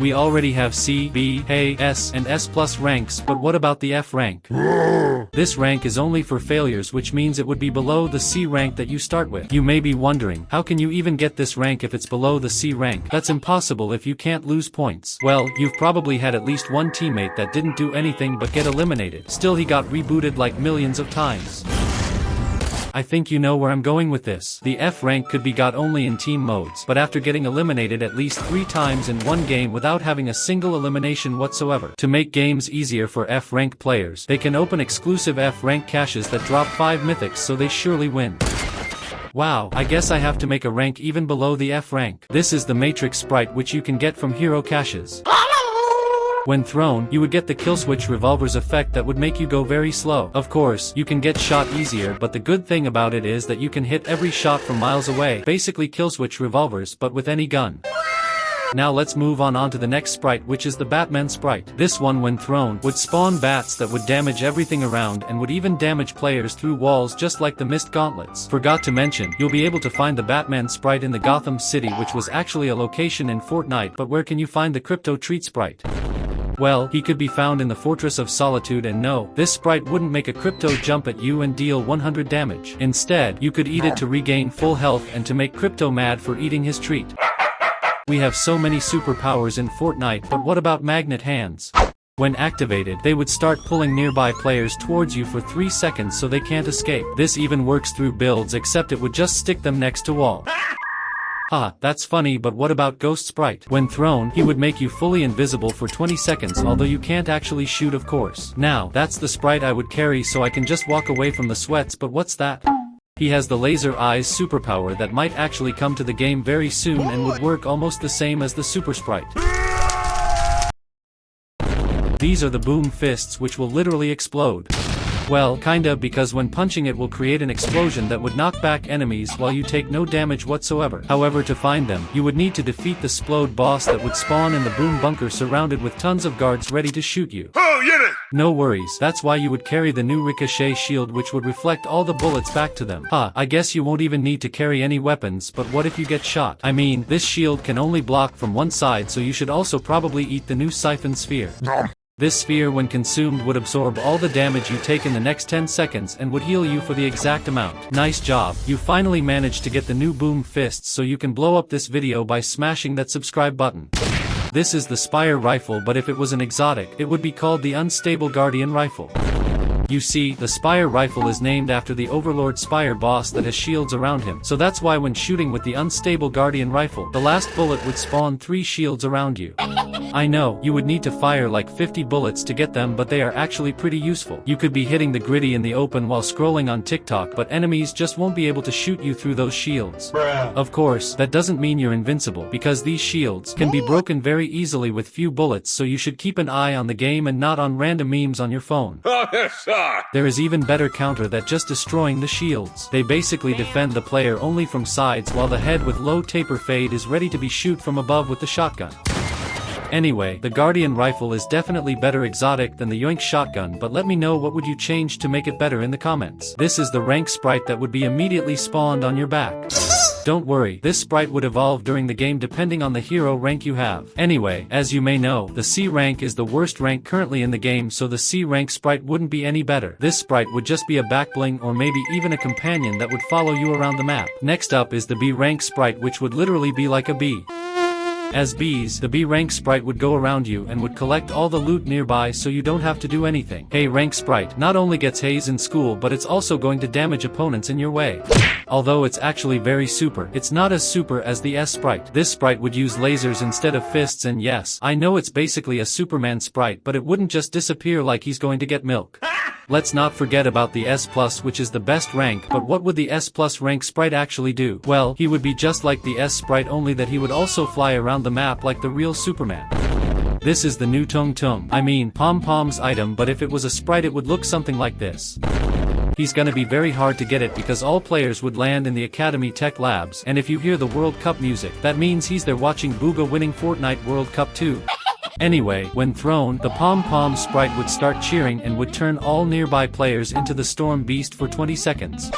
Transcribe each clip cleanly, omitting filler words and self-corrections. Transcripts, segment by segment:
We already have C, B, A, S, and S plus ranks, but what about the F rank? This rank is only for failures, which means it would be below the C rank that you start with. You may be wondering, how can you even get this rank if it's below the C rank? That's impossible if you can't lose points. Well, you've probably had at least one teammate that didn't do anything but get eliminated. Still, he got rebooted like millions of times. I think you know where I'm going with this. The F rank could be got only in team modes, but after getting eliminated at least 3 times in one game without having a single elimination whatsoever. To make games easier for F rank players, they can open exclusive F rank caches that drop 5 mythics, so they surely win. Wow, I guess I have to make a rank even below the F rank. This is the Matrix sprite, which you can get from hero caches. When thrown, you would get the killswitch revolver's effect that would make you go very slow. Of course, you can get shot easier, but the good thing about it is that you can hit every shot from miles away. Basically killswitch revolvers, but with any gun. Now let's move on to the next sprite, which is the Batman sprite. This one, when thrown, would spawn bats that would damage everything around and would even damage players through walls, just like the mist gauntlets. Forgot to mention, you'll be able to find the Batman sprite in the Gotham City, which was actually a location in Fortnite, but where can you find the crypto treat sprite? Well, he could be found in the Fortress of Solitude, and no, this sprite wouldn't make a crypto jump at you and deal 100 damage. Instead, you could eat it to regain full health and to make crypto mad for eating his treat. We have so many superpowers in Fortnite, but what about magnet hands? When activated, they would start pulling nearby players towards you for 3 seconds so they can't escape. This even works through builds, except it would just stick them next to wall. Ha, that's funny, but what about Ghost Sprite? When thrown, he would make you fully invisible for 20 seconds, although you can't actually shoot, of course. Now, that's the sprite I would carry so I can just walk away from the sweats, but what's that? He has the laser eyes superpower that might actually come to the game very soon and would work almost the same as the super sprite. These are the boom fists, which will literally explode. Well, kinda, because when punching it will create an explosion that would knock back enemies while you take no damage whatsoever. However, to find them, you would need to defeat the Splode boss that would spawn in the boom bunker surrounded with tons of guards ready to shoot you. Oh, yeah! No worries, that's why you would carry the new ricochet shield, which would reflect all the bullets back to them. I guess you won't even need to carry any weapons, but what if you get shot? I mean, this shield can only block from one side, so you should also probably eat the new siphon sphere. This sphere, when consumed, would absorb all the damage you take in the next 10 seconds and would heal you for the exact amount. Nice job, you finally managed to get the new boom fists, so you can blow up this video by smashing that subscribe button. This is the Spire rifle, but if it was an exotic, it would be called the Unstable Guardian rifle. You see, the Spire rifle is named after the Overlord Spire boss that has shields around him, so that's why when shooting with the Unstable Guardian rifle, the last bullet would spawn 3 shields around you. I know, you would need to fire like 50 bullets to get them, but they are actually pretty useful. You could be hitting the gritty in the open while scrolling on TikTok, but enemies just won't be able to shoot you through those shields. Of course, that doesn't mean you're invincible, because these shields can be broken very easily with few bullets, so you should keep an eye on the game and not on random memes on your phone. There is even better counter that just destroying the shields. They basically defend the player only from sides, while the head with low taper fade is ready to be shoot from above with the shotgun. Anyway, the Guardian rifle is definitely better exotic than the Yoink shotgun, but let me know what would you change to make it better in the comments. This is the rank sprite that would be immediately spawned on your back. Don't worry, this sprite would evolve during the game depending on the hero rank you have. Anyway, as you may know, the C rank is the worst rank currently in the game, so the C rank sprite wouldn't be any better. This sprite would just be a backbling or maybe even a companion that would follow you around the map. Next up is the B rank sprite, which would literally be like a bee. As bees, the B rank sprite would go around you and would collect all the loot nearby so you don't have to do anything. A rank sprite not only gets haze in school, but it's also going to damage opponents in your way. Although it's actually very super, it's not as super as the S sprite. This sprite would use lasers instead of fists, and yes, I know it's basically a Superman sprite, but it wouldn't just disappear like he's going to get milk. Let's not forget about the S+, which is the best rank, but what would the S+ rank sprite actually do? Well, he would be just like the S sprite, only that he would also fly around the map like the real Superman. This is the new Tung Tung, I mean, Pom Pom's item, but if it was a sprite it would look something like this. He's gonna be very hard to get it because all players would land in the Academy Tech Labs, and if you hear the World Cup music, that means he's there watching Booga winning Fortnite World Cup 2. Anyway, when thrown, the Pom Pom sprite would start cheering and would turn all nearby players into the Storm Beast for 20 seconds.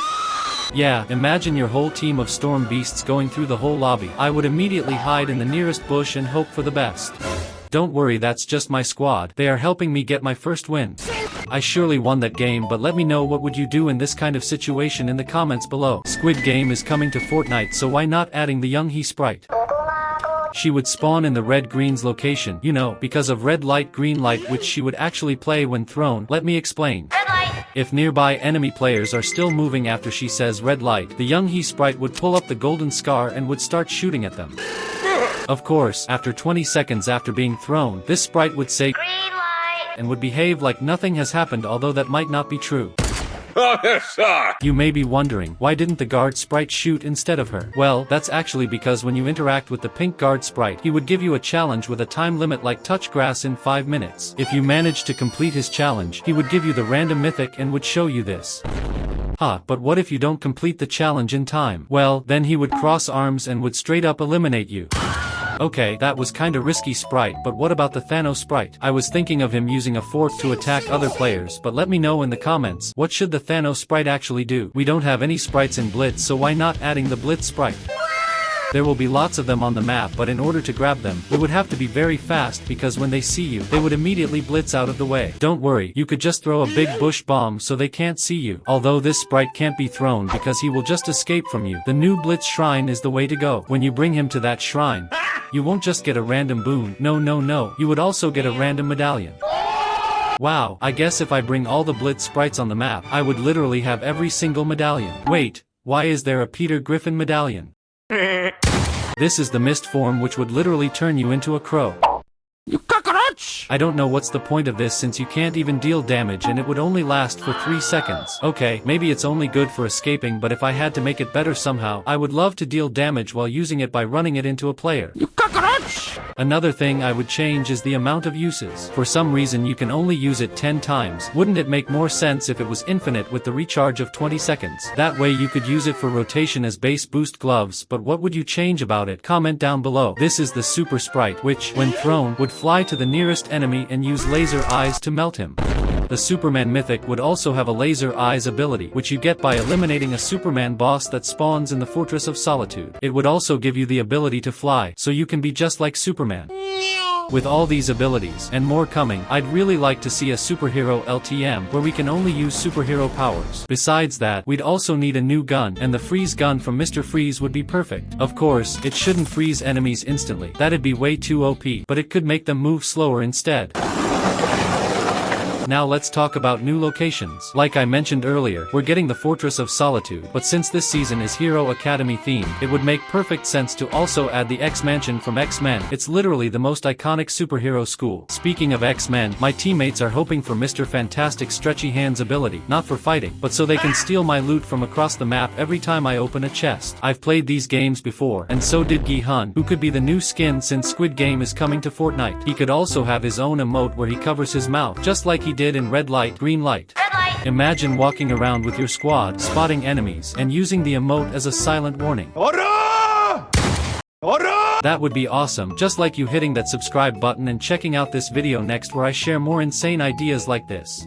Yeah, imagine your whole team of Storm Beasts going through the whole lobby. I would immediately hide in the nearest bush and hope for the best. Don't worry, that's just my squad. They are helping me get my first win. I surely won that game, but let me know what would you do in this kind of situation in the comments below. Squid Game is coming to Fortnite, so why not adding the young he sprite? She would spawn in the red-green's location, you know, because of red light green light, which she would actually play when thrown. Let me explain. Red light. If nearby enemy players are still moving after she says red light, the young he sprite would pull up the golden scar and would start shooting at them. Of course, after 20 seconds after being thrown, this sprite would say green light and would behave like nothing has happened, although that might not be true. You may be wondering, why didn't the guard sprite shoot instead of her? Well, that's actually because when you interact with the pink guard sprite, he would give you a challenge with a time limit like touch grass in 5 minutes. If you managed to complete his challenge, he would give you the random mythic and would show you this. But what if you don't complete the challenge in time? Well, then he would cross arms and would straight up eliminate you. Okay, that was kinda risky sprite, but what about the Thanos sprite? I was thinking of him using a fork to attack other players, but let me know in the comments, what should the Thanos sprite actually do? We don't have any sprites in Blitz, so why not adding the Blitz sprite? There will be lots of them on the map, but in order to grab them, we would have to be very fast because when they see you, they would immediately blitz out of the way. Don't worry, you could just throw a big bush bomb so they can't see you. Although this sprite can't be thrown because he will just escape from you. The new Blitz shrine is the way to go. When you bring him to that shrine, you won't just get a random boon, no, you would also get a random medallion. Wow, I guess if I bring all the Blitz sprites on the map, I would literally have every single medallion. Wait, why is there a Peter Griffin medallion? This is the mist form, which would literally turn you into a crow. You cockroach! I don't know what's the point of this since you can't even deal damage and it would only last for 3 seconds. Okay, maybe it's only good for escaping, but if I had to make it better somehow, I would love to deal damage while using it by running it into a player. You cockroach! Another thing I would change is the amount of uses. For some reason you can only use it 10 times. Wouldn't it make more sense if it was infinite with the recharge of 20 seconds? That way you could use it for rotation as base boost gloves, but what would you change about it? Comment down below. This is the super sprite, which, when thrown, would fly to the nearest enemy and use laser eyes to melt him. The Superman mythic would also have a laser eyes ability, which you get by eliminating a Superman boss that spawns in the Fortress of Solitude. It would also give you the ability to fly, so you can be just like Superman. With all these abilities, and more coming, I'd really like to see a superhero LTM, where we can only use superhero powers. Besides that, we'd also need a new gun, and the freeze gun from Mr. Freeze would be perfect. Of course, it shouldn't freeze enemies instantly. That'd be way too OP, but it could make them move slower instead. Now let's talk about new locations. Like I mentioned earlier, we're getting the Fortress of Solitude, but since this season is Hero Academy themed, it would make perfect sense to also add the X-Mansion from X-Men. It's literally the most iconic superhero school. Speaking of X-Men, my teammates are hoping for Mr. Fantastic's stretchy hands ability, not for fighting, but so they can steal my loot from across the map every time I open a chest. I've played these games before, and so did Gi-hun, who could be the new skin since Squid Game is coming to Fortnite. He could also have his own emote where he covers his mouth, just like he did in red light, green light. Red light. Imagine walking around with your squad, spotting enemies, and using the emote as a silent warning. Order! Order! That would be awesome, just like you hitting that subscribe button and checking out this video next where I share more insane ideas like this.